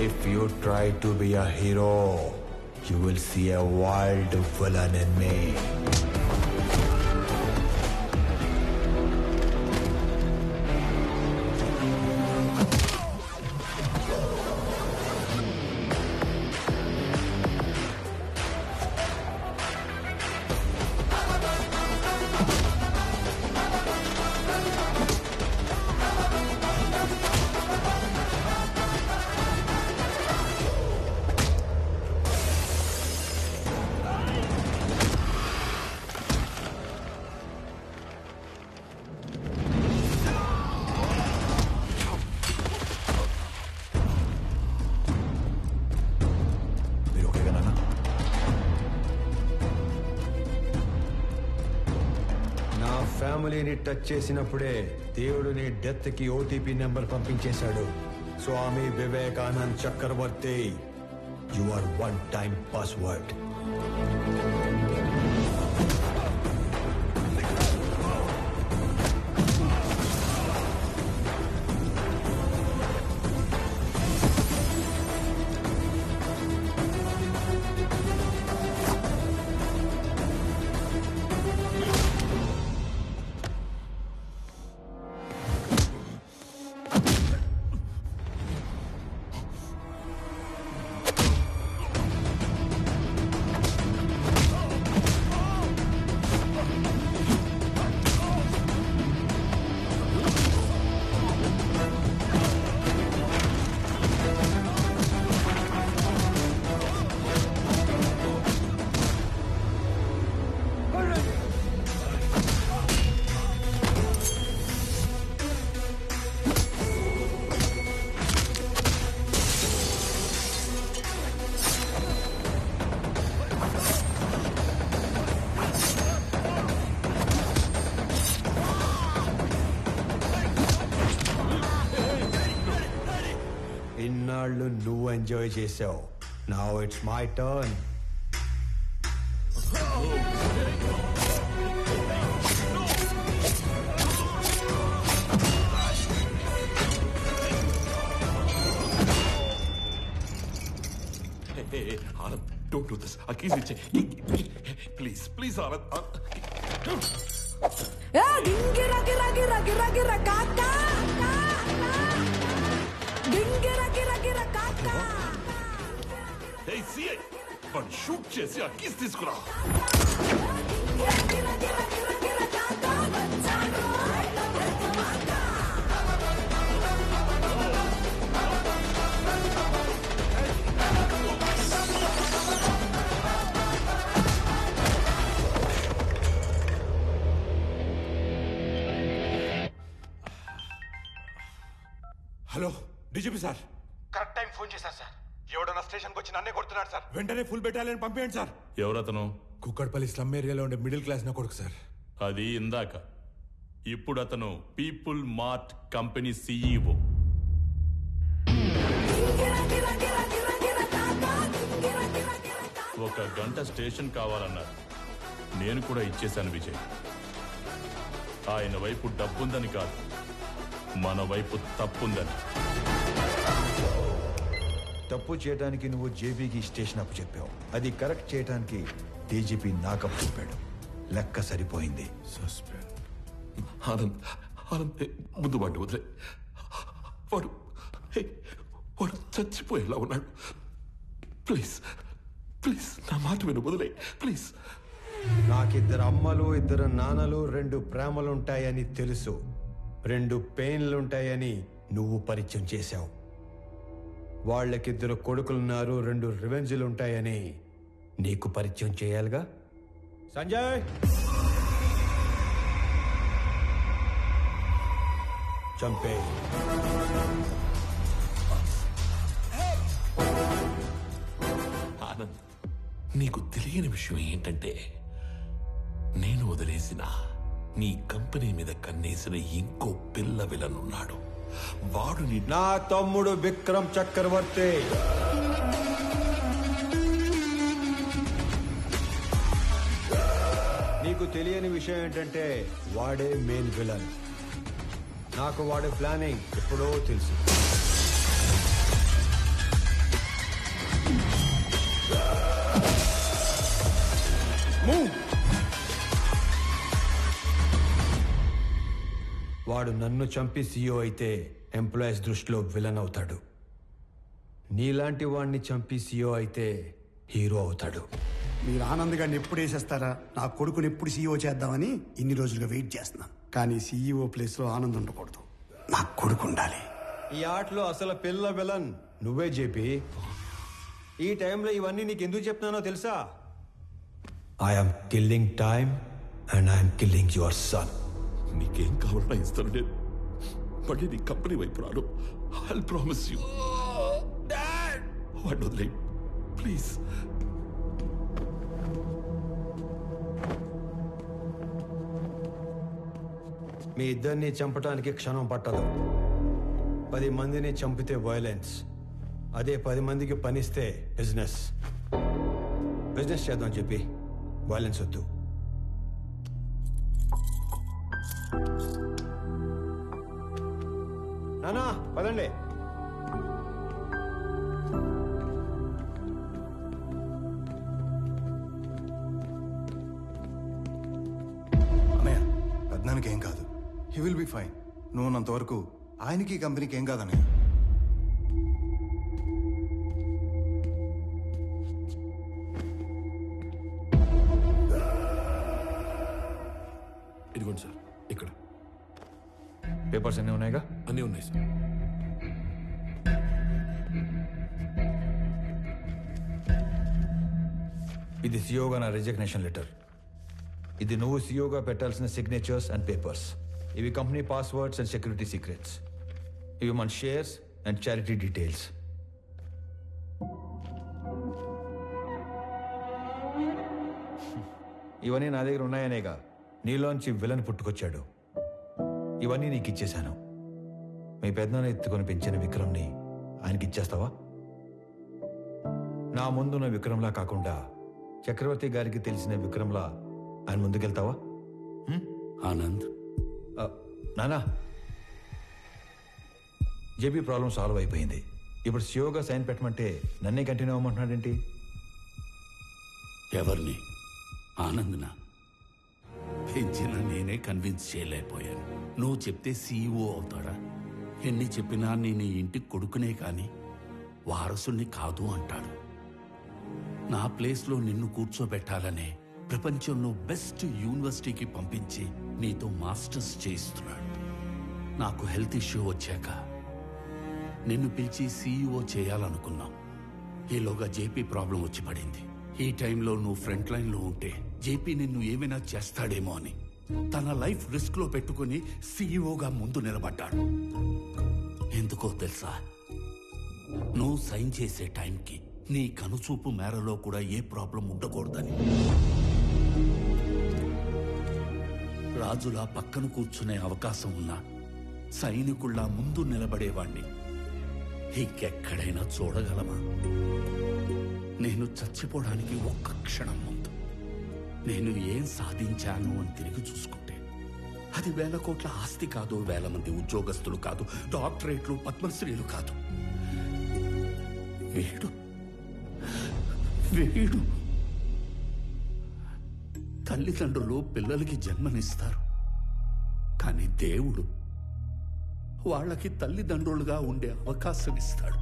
If you try to be a hero, you will see a wild villain in me. ఫ్యామిలీని touch చేసినప్పుడే దేవుడు నీ death కి OTP number పంపించేశాడు. Swami Vivekanand Chakravarthi, you are one time password. ఇన్నాళ్ళు నువ్వు ఎంజాయ్ చేసావు. Now it's my turn. Anand, don't do this. Keys iche. Please, please, Anand. గింగిరా గిరా గిరా గిరా గిరా కాకా, గింగిరా గిరా గిరా కాకా. Hey, CI, వాడు షూట్ చేసి ఆ కీస్ తీసుకురా. Hello DGP sir. Correct time phone చేశారు సార్. ఎవడన్నా స్టేషన్కి వచ్చి నన్నే కొడుతున్నాడు సార్. వెంటనే ఫుల్ బెటాలియన్ పంపించండి సార్. ఎవరతను? కుక్కడపల్లి స్లమ్ ఏరియాలో ఉండే మిడిల్ క్లాస్ నా కొడుకు సార్. అది ఇందాక. ఇప్పుడు అతను పీపుల్ మార్ట్ కంపెనీ CEO. ఒక గంట స్టేషన్ కావాలన్నారు. నేను కూడా ఇచ్చేశాను విజయ్. ఆయన వైపు డబ్బుందని కాదు, మన వైపు తప్పుందని. తప్పు చేయడానికి నువ్వు జేబీకి స్టేషన్ అప్పు చెప్పావు. అది కరెక్ట్ చేయడానికి డీజీపీ నాకప్పు చెప్పాడు. లెక్క సరిపోయింది. ఆనంద్, ఆనంద్, ముందు వాడిని వదిలే. వాడు వాడు చచ్చిపోయేలా ఉన్నాడు. ప్లీజ్ ప్లీజ్, నా మాట విను, వదిలే ప్లీజ్. నాకిద్దరు అమ్మలు, ఇద్దరు నాన్నలు, 2 ప్రేమలుంటాయని తెలుసు. 2 పెయిన్లుంటాయని నువ్వు పరిచయం చేశావు. వాళ్ళకిద్దరు కొడుకులున్నారు, 2 రివెంజ్లుంటాయని నీకు పరిచయం చేయాలిగా. సంజయ్, చంపే. ఆనంద్, నీకు తెలియని విషయం ఏంటంటే, నేను వదిలేసిన నీ కంపెనీ మీద కన్నేసిన ఇంకో పిల్ల విలనున్నాడు. వాడు నా తమ్ముడు విక్రమ్ చక్రవర్తి. నీకు తెలియని విషయం ఏంటంటే వాడే మెయిన్ విలన్. నాకు వాడి ప్లానింగ్ ఎప్పుడో తెలుసు. వాడు నన్ను చంపి సీఈఓ అయితే ఎంప్లాయీస్ దృష్టిలో విలన్ అవుతాడు. నీలాంటి వాడిని చంపి సీఈఓ అయితే హీరో అవుతాడు. మీరు ఆనంద్ గారిని ఎప్పుడు వేసేస్తారా, నా కొడుకుని ఎప్పుడు సీఈఓ చేద్దామని ఇన్ని రోజులుగా వెయిట్ చేస్తున్నాను. కానీ సీఈఓ ప్లేస్లో ఆనంద్ ఉండకూడదు, నా కొడుకు ఉండాలి. ఈ ఆటలో అసలు పిల్ల విలన్ నువ్వే జేపీ. ఈ టైంలో ఇవన్నీ నీకు ఎందుకు చెప్తున్నానో తెలుసా? I'm killing time and I'm killing your son. నీకేం కావాలన్నా ఇస్తాను నేను. మళ్ళీ నీ కంపెనీ వైపు రాను. I promise you. వాడిని వదిలేయ్ ప్లీజ్. మీ ఇద్దరిని చంపడానికి క్షణం పట్టదు. 10 మందిని చంపితే వైలెన్స్, అదే 10 మందికి పనిస్తే బిజినెస్. బిజినెస్ చేద్దాం చెప్పి వైలెన్స్ వద్దు. నానా పదండి. అన్నయ్య పెద్దనానికి ఏం కాదు, హీ విల్ బి ఫైన్. నువ్వు ఉన్నంతవరకు ఆయనకి ఈ కంపెనీకి ఏం కాదన్నయ్య. ఇదిగోండి సార్, ఇక్కడ పేపర్స్ అన్నీ ఉన్నాయిగా? అన్నీ ఉన్నాయి సార్. ఇది సీఓగా నా రిజిగ్నేషన్ లెటర్. ఇది నువ్వు సీఓగా పెట్టాల్సిన సిగ్నేచర్స్ అండ్ పేపర్స్. ఇవి company passwords and security secrets. ఇవి మన షేర్స్ అండ్ చారిటీ డీటెయిల్స్. ఇవన్నీ నా దగ్గర ఉన్నాయనేగా నీలోంచి విలన్ పుట్టుకొచ్చాడు. ఇవన్నీ నీకు ఇచ్చేశాను. మీ పెద్దనాన్న ఎత్తుకొని పెంచిన విక్రమ్ని ఆయనకి ఇచ్చేస్తావా? నా ముందున్న విక్రమ్లా కాకుండా చక్రవర్తి గారికి తెలిసిన విక్రమ్లా ఆయన ముందుకెళ్తావా? ఆనంద్, నానా, జేబీ ప్రాబ్లం సాల్వ్ అయిపోయింది. ఇప్పుడు సియోగా సైన్ పెట్టమంటే నన్నే కంటిన్యూ అవ్వమంటున్నాడేంటి? ఎవరిని? ఆనంద్నా? పెంచిన నేనే కన్విన్స్ చేయలేకపోయాను. నువ్వు చెప్తే సీఈఓ అవుతాడా? ఎన్ని చెప్పినా నేను ఈ ఇంటికి కొడుకునే కాని వారసుని కాదు అంటాడు. నా ప్లేస్లో నిన్ను కూర్చోబెట్టాలనే ప్రపంచంలో బెస్ట్ యూనివర్సిటీకి పంపించి నీతో మాస్టర్స్ చేయిస్తున్నాడు. నాకు హెల్త్ ఇష్యూ వచ్చాక నిన్ను పిలిచి సీఈఓ చేయాలనుకున్నాం. ఈలోగా జేపీ ప్రాబ్లం వచ్చి పడింది. ఈ టైంలో నువ్వు ఫ్రంట్ లైన్లో ఉంటే జేపీ నిన్ను ఏమైనా చేస్తాడేమో అని తన లైఫ్ రిస్క్ లో పెట్టుకుని సీఈఓగా ముందు నిలబడ్డాడు. ఎందుకో తెలుసా? నువ్వు సైన్ చేసే టైంకి నీ కనుచూపు మేరలో కూడా ఏ ప్రాబ్లం ఉండకూడదని. రాజులా పక్కన కూర్చునే అవకాశం ఉన్నా సైనికుల్లా ముందు నిలబడేవాణ్ణి ఇంకెక్కడైనా చూడగలమా? నేను చచ్చిపోవడానికి ఒక్క క్షణం ముందు నేను ఏం సాధించాను అని తిరిగి చూసుకుంటే అది 1000 కోట్ల ఆస్తి కాదు, 1000 మంది ఉద్యోగస్తులు కాదు, డాక్టరేట్లు, పద్మశ్రీలు కాదు. వీడు వీడు తల్లిదండ్రులు పిల్లలకి జన్మనిస్తారు, కానీ దేవుడు వాళ్ళకి తల్లిదండ్రులుగా ఉండే అవకాశం ఇస్తాడు.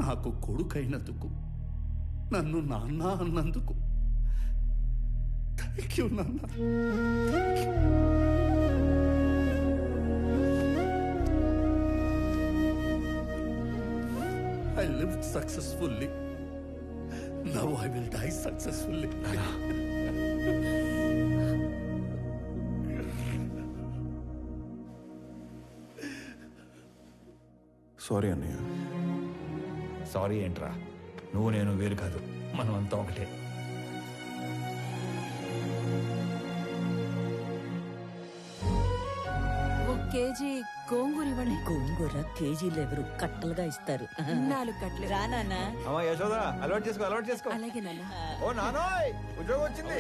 నాకు కొడుకైనందుకు, నన్ను నాన్న అన్నందుకు థ్యాంక్ యూ నాన్న. I lived successfully. Now I will die successfully. Sorry అన్నయ్య. సారీ ఏంట్రా? నువ్వు నేను వేరు కాదు, మనం అంతా ఒకటే. కేజీ గోంగూర ఇవ్వండి. గోంగూర కేజీలు ఎవరు కట్టలుగా ఇస్తారు. 4 కట్టలు. రానా? అమ్మా యశోదా, అలవాటు చేసుకో, అలవాటు చేసుకో. అలాగే నాన్న. ఓ నానోయ్, ఉద్యోగం వచ్చింది.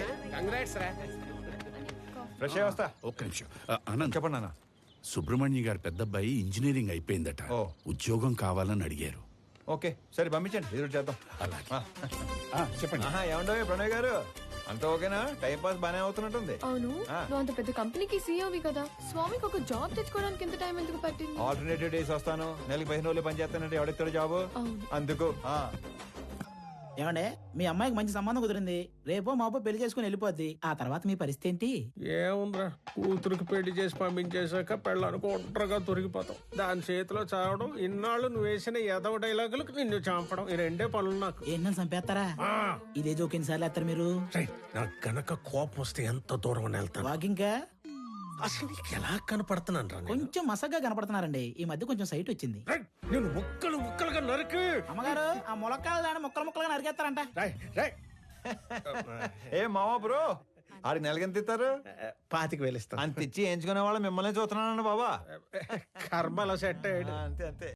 ఫ్రెష్ అయ్యి వస్తా. ఒక్క నిమిషం. ఆనంద్, చెప్పండి నాన్న. సుబ్రహ్మణ్య గారి పెద్దబ్బాయి ఇంజనీరింగ్ అయిపోయిందట. ఓ. ఉద్యోగం కావాలని అడిగారు. ఓకే, సరే పంపించండి, ఎదురు చేద్దాం. అలాగే. చెప్పండి. ఏమండో ప్రణయ్ గారు, అంత ఓకేనా? టైం పాస్ బానే అవుతున్నట్టుంది. అవును, నువ్వు అంత పెద్ద కంపెనీకి సీఈఓవి కదా, స్వామికి ఒక జాబ్ తెచ్చుకోవడానికి ఎంత టైం ఎందుకు పట్టింది? ఆల్టర్నేటివ్ డేస్ వస్తాను, నెలకి 15 రోజులు పని చేస్తానంటే ఎవడెత్తాడు జాబు? అందుకు ఏమండే, మీ అమ్మాయికి మంచి సంబంధం కుదిరింది, రేపో మాపో పెళ్లి చేసుకుని వెళ్ళిపోద్ది, ఆ తర్వాత మీ పరిస్థితి ఏంటి? ఏముందిరా, కూతురికి పెళ్లి చేసి పంపించేశాక పెళ్ళానికి ఒంటరిగా దొరికిపోతాం, దాని చేతిలో చావడం, ఇన్నాళ్ళు నువ్వు వేసిన ఎదవ డైలాగులకు నిన్ను చంపడం, ఈ రెండే పనులు నాకు. ఏంటని చంపేస్తారా? ఇదే జోక్ ఎన్నిసార్లు వేస్తారు మీరు? నాకు గనక కోపం వస్తే ఎంత దూరం వెళ్తాను. వాకింగ్ అసలు నీకు ఎలా కనపడుతున్నాను రా? కొంచెం మసగ్గా కనపడుతున్నారండి, ఈ మధ్య కొంచెం సైట్ వచ్చింది. నేను ముక్కలుగా నరికి. అమ్మగారు, ఆ ములక్కాలు దాన్ని ముక్కలుగా నరికేస్తారంట. ఏ మావా బ్రో, ఆడికి నెలకి ఎంత ఇస్తారు? 25,000 ఇస్తాను. అంత ఇచ్చి ఎంచుకునే వాళ్ళు మిమ్మల్ని చూస్తున్నానండి బాబా. కర్మలో సెట్ అయ్యాడు. అంతే అంతే.